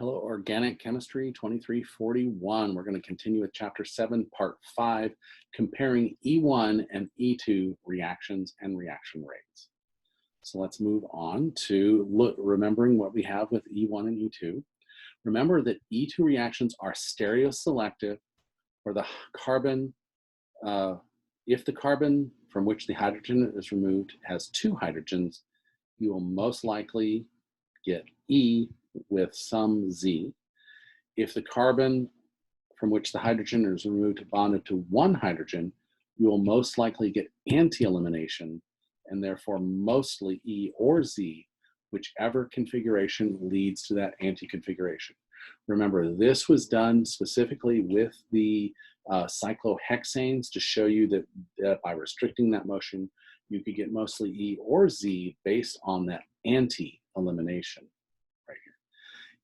Hello, Organic Chemistry 2341. We're going to continue with Chapter 7, Part 5, comparing E1 and E2 reactions and reaction rates. So let's move on to remembering what we have with E1 and E2. Remember that E2 reactions are stereoselective, where the carbon, if the carbon from which the hydrogen is removed has two hydrogens, you will most likely get E with some Z. If the carbon from which the hydrogen is removed bonded to one hydrogen, you will most likely get anti-elimination and therefore mostly E or Z, whichever configuration leads to that anti-configuration. Remember, this was done specifically with the cyclohexanes to show you that by restricting that motion, you could get mostly E or Z based on that anti-elimination right here.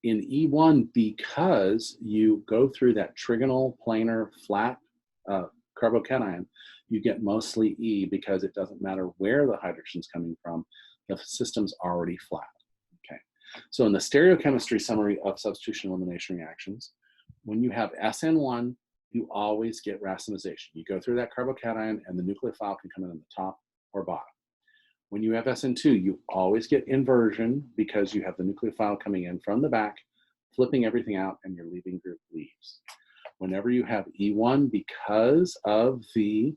In E1, because you go through that trigonal, planar, flat carbocation, you get mostly E because it doesn't matter where the hydrogen's coming from, the system's already flat. Okay. So in the stereochemistry summary of substitution elimination reactions, when you have SN1, you always get racemization. You go through that carbocation and the nucleophile can come in on the top or bottom. When you have SN2, you always get inversion because you have the nucleophile coming in from the back, flipping everything out, and your leaving group leaves. Whenever you have E1, because of the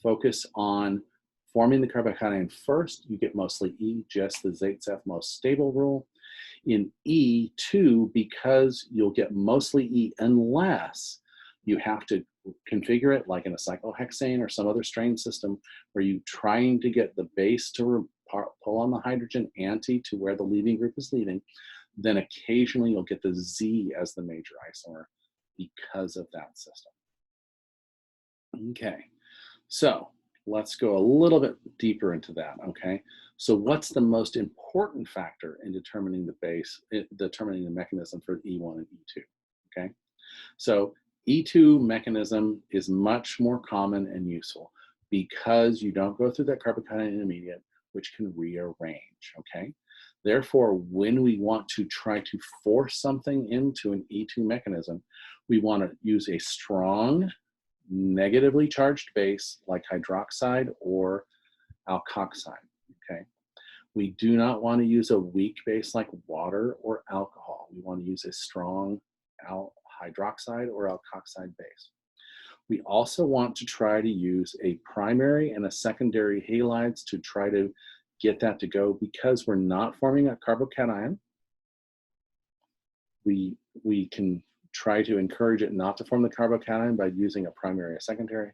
focus on forming the carbocation first, you get mostly E, just the Zaitsev most stable rule. In E2, because you'll get mostly E unless you have to configure it like in a cyclohexane or some other strain system where you're trying to get the base to pull on the hydrogen anti to where the leaving group is leaving, then occasionally you'll get the Z as the major isomer because of that system. Okay, so let's go a little bit deeper into that, okay? So what's the most important factor in determining the base, determining the mechanism for E1 and E2, okay? So E2 mechanism is much more common and useful because you don't go through that carbocation intermediate, which can rearrange, okay? Therefore, when we want to try to force something into an E2 mechanism, we want to use a strong, negatively charged base like hydroxide or alkoxide, okay? We do not want to use a weak base like water or alcohol. We want to use a strong hydroxide or alkoxide base. We also want to try to use a primary and a secondary halides to try to get that to go because we're not forming a carbocation. We can try to encourage it not to form the carbocation by using a primary or secondary,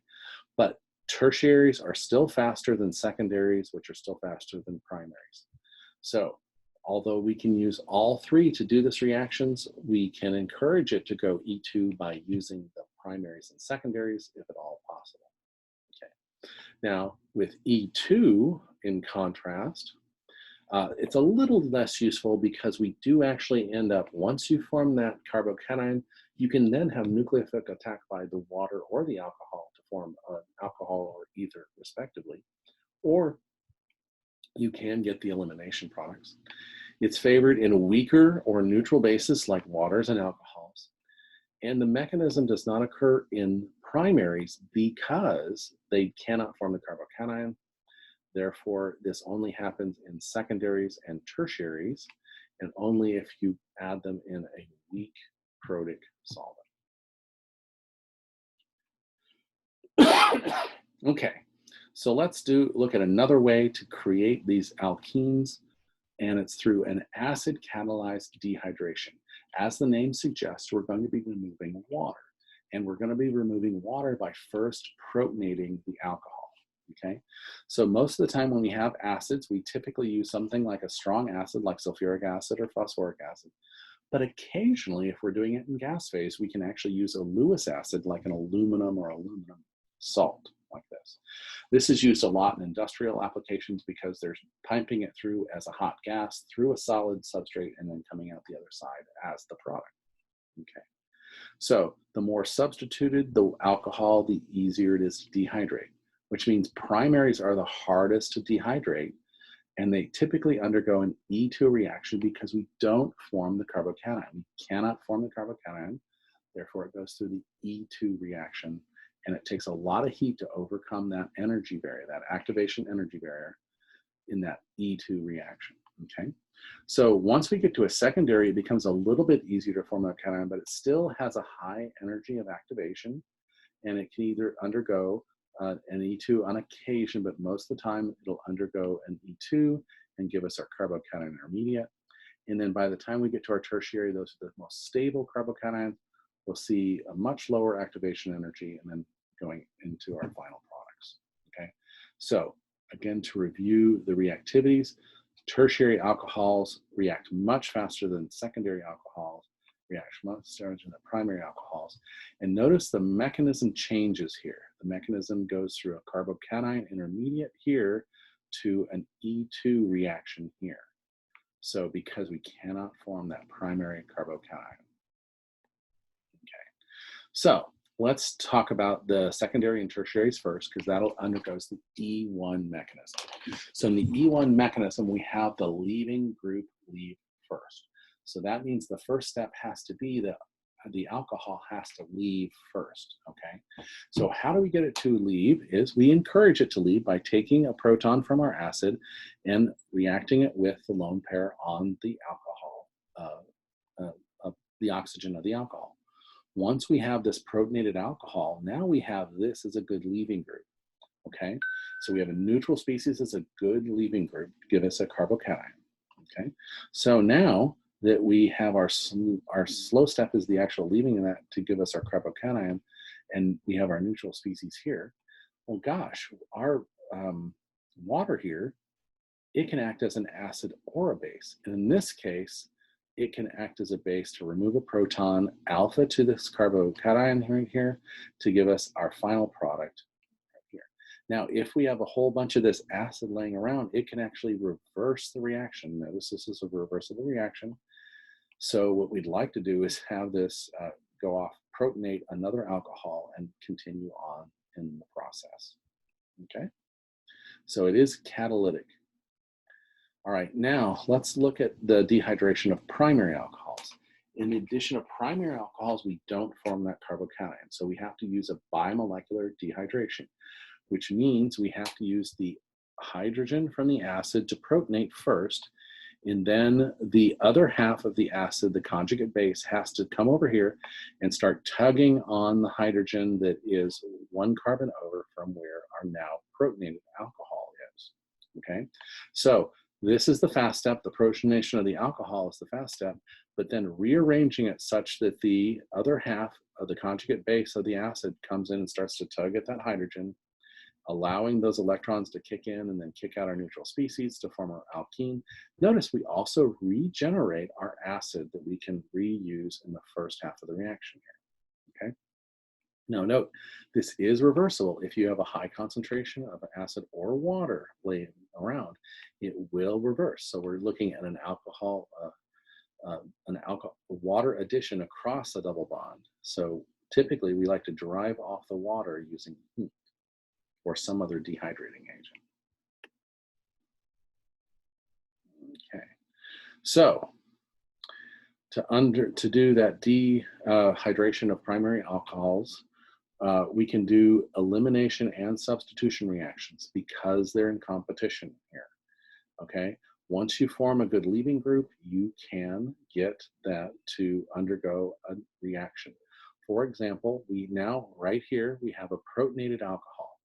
but tertiaries are still faster than secondaries, which are still faster than primaries. So although we can use all three to do this reactions, we can encourage it to go E2 by using the primaries and secondaries if at all possible. Okay. Now with E2 in contrast, it's a little less useful because we do actually end up, once you form that carbocation, you can then have nucleophilic attack by the water or the alcohol to form an alcohol or ether respectively, or you can get the elimination products. It's favored in weaker or neutral bases like waters and alcohols. And the mechanism does not occur in primaries because they cannot form the carbocation. Therefore, this only happens in secondaries and tertiaries, and only if you add them in a weak protic solvent. Okay, so let's look at another way to create these alkenes, and it's through an acid-catalyzed dehydration. As the name suggests, we're going to be removing water, and we're going to be removing water by first protonating the alcohol. Okay, so most of the time when we have acids, we typically use something like a strong acid like sulfuric acid or phosphoric acid. But occasionally, if we're doing it in gas phase, we can actually use a Lewis acid like an aluminum or aluminum salt like this. This is used a lot in industrial applications because they're piping it through as a hot gas through a solid substrate and then coming out the other side as the product. Okay, so the more substituted the alcohol, the easier it is to dehydrate, which means primaries are the hardest to dehydrate, And they typically undergo an E2 reaction because we don't form the carbocation. We cannot form the carbocation, therefore it goes through the E2 reaction, and it takes a lot of heat to overcome that energy barrier, that activation energy barrier in that E2 reaction, okay? So once we get to a secondary, it becomes a little bit easier to form a cation, but it still has a high energy of activation, and it can either undergo an E2 on occasion, but most of the time it'll undergo an E2 and give us our carbocation intermediate. And then by the time we get to our tertiary, those are the most stable carbocations. We'll see a much lower activation energy and then going into our final products, okay? So again, to review the reactivities, tertiary alcohols react much faster than secondary alcohols, react much faster than the primary alcohols. And notice the mechanism changes here. The mechanism goes through a carbocation intermediate here to an E2 reaction here. So because we cannot form that primary carbocation. Okay, so let's talk about the secondary and tertiaries first, because that'll undergoes the E1 mechanism. So in the E1 mechanism, we have the leaving group leave first. So that means the first step has to be that the alcohol has to leave first, okay? So how do we get it to leave is we encourage it to leave by taking a proton from our acid and reacting it with the lone pair on the alcohol, the oxygen of the alcohol. Once we have this protonated alcohol, now we have this as a good leaving group, okay? So we have a neutral species as a good leaving group to give us a carbocation, okay? So now that we have our slow step is the actual leaving of that to give us our carbocation, and we have our neutral species here, well, gosh, our water here, it can act as an acid or a base. And in this case, it can act as a base to remove a proton alpha to this carbocation here to give us our final product right here. Now, if we have a whole bunch of this acid laying around, it can actually reverse the reaction. Notice this is a reversible reaction. So what we'd like to do is have this go off, protonate another alcohol, and continue on in the process, okay? So it is catalytic. All right, now let's look at the dehydration of primary alcohols. In addition to primary alcohols, we don't form that carbocation. So we have to use a biomolecular dehydration, which means we have to use the hydrogen from the acid to protonate first, and then the other half of the acid, the conjugate base, has to come over here and start tugging on the hydrogen that is one carbon over from where our now protonated alcohol is, okay? So this is the fast step. The protonation of the alcohol is the fast step, but then rearranging it such that the other half of the conjugate base of the acid comes in and starts to tug at that hydrogen, allowing those electrons to kick in and then kick out our neutral species to form our alkene. Notice we also regenerate our acid that we can reuse in the first half of the reaction here, okay? Now note, this is reversible. If you have a high concentration of acid or water laying around, it will reverse. So we're looking at an alcohol, water addition across a double bond. So typically we like to drive off the water using heat or some other dehydrating agent. Okay, so to do that dehydration of primary alcohols, we can do elimination and substitution reactions because they're in competition here, okay? Once you form a good leaving group, you can get that to undergo a reaction. For example, we now, right here, we have a protonated alcohol.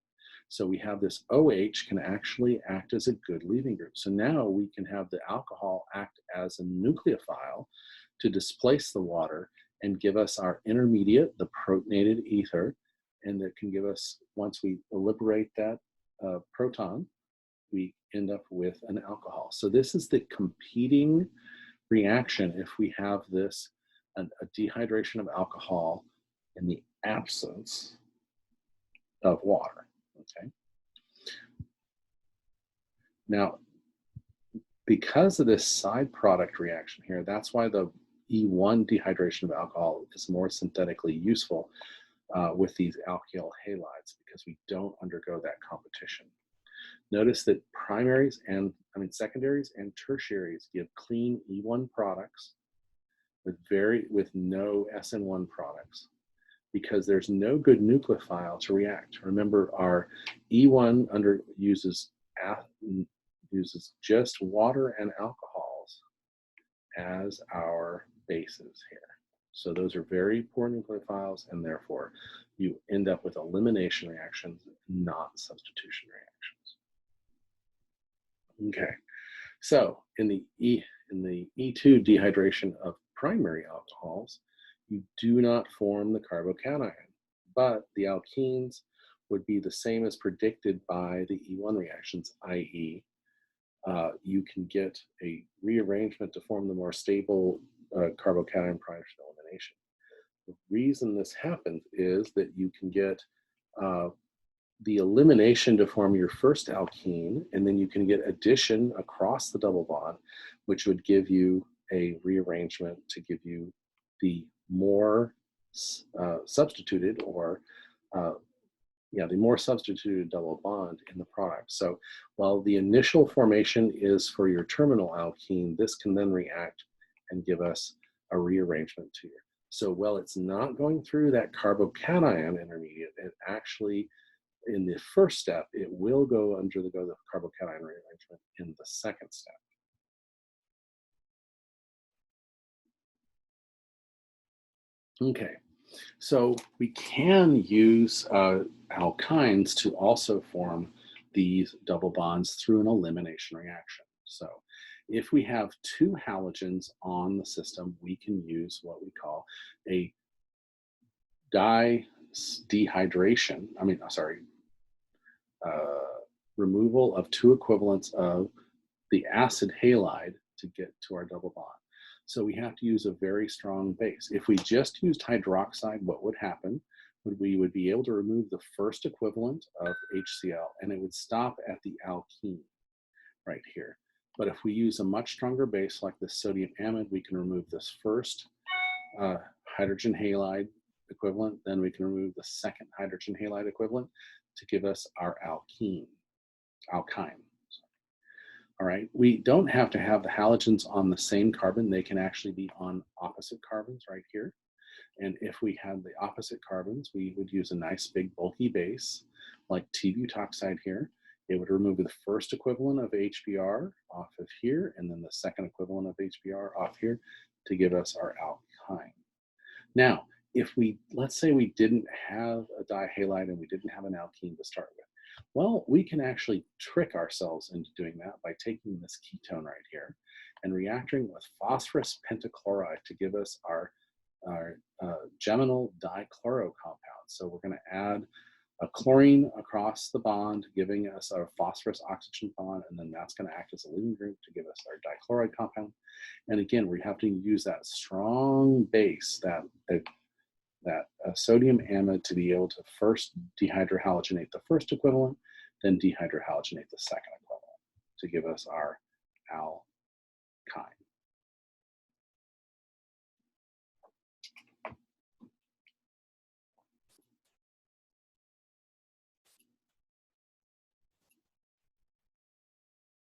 So we have this OH can actually act as a good leaving group. So now we can have the alcohol act as a nucleophile to displace the water and give us our intermediate, the protonated ether, and that can give us, once we liberate that proton, we end up with an alcohol. So this is the competing reaction if we have this, a dehydration of alcohol in the absence of water, okay? Now, because of this side product reaction here, that's why the E1 dehydration of alcohol is more synthetically useful with these alkyl halides, because we don't undergo that competition. Notice that secondaries and tertiaries give clean E1 products with no SN1 products, because there's no good nucleophile to react. Remember, our E1 uses just water and alcohols as our bases here. So those are very poor nucleophiles, and therefore you end up with elimination reactions, not substitution reactions. Okay, so in the E2 dehydration of primary alcohols, you do not form the carbocation, but the alkenes would be the same as predicted by the E1 reactions, i.e., you can get a rearrangement to form the more stable carbocation prior to elimination. The reason this happens is that you can get the elimination to form your first alkene, and then you can get addition across the double bond, which would give you a rearrangement to give you the more substituted the more substituted double bond in the product. So while the initial formation is for your terminal alkene, this can then react and give us a rearrangement to your. So while it's not going through that carbocation intermediate, it actually, in the first step, it will go under the carbocation rearrangement in the second step. Okay, so we can use alkynes to also form these double bonds through an elimination reaction. So if we have two halogens on the system, we can use what we call a removal of two equivalents of the acid halide to get to our double bond. So we have to use a very strong base. If we just used hydroxide, what would happen? We would be able to remove the first equivalent of HCl, and it would stop at the alkene right here. But if we use a much stronger base like the sodium amide, we can remove this first hydrogen halide equivalent, then we can remove the second hydrogen halide equivalent to give us our alkyne. All right, we don't have to have the halogens on the same carbon. They can actually be on opposite carbons right here. And if we had the opposite carbons, we would use a nice big bulky base like T-butoxide here. It would remove the first equivalent of HBr off of here, and then the second equivalent of HBr off here to give us our alkyne. Now, let's say we didn't have a dihalide and we didn't have an alkene to start with. Well, we can actually trick ourselves into doing that by taking this ketone right here and reacting with phosphorus pentachloride to give us our geminal dichloro compound. So we're going to add a chlorine across the bond, giving us our phosphorus oxygen bond, and then that's going to act as a leaving group to give us our dichloride compound. And again, we have to use that strong base, that sodium amide, to be able to first dehydrohalogenate the first equivalent, then dehydrohalogenate the second equivalent to give us our alkyne.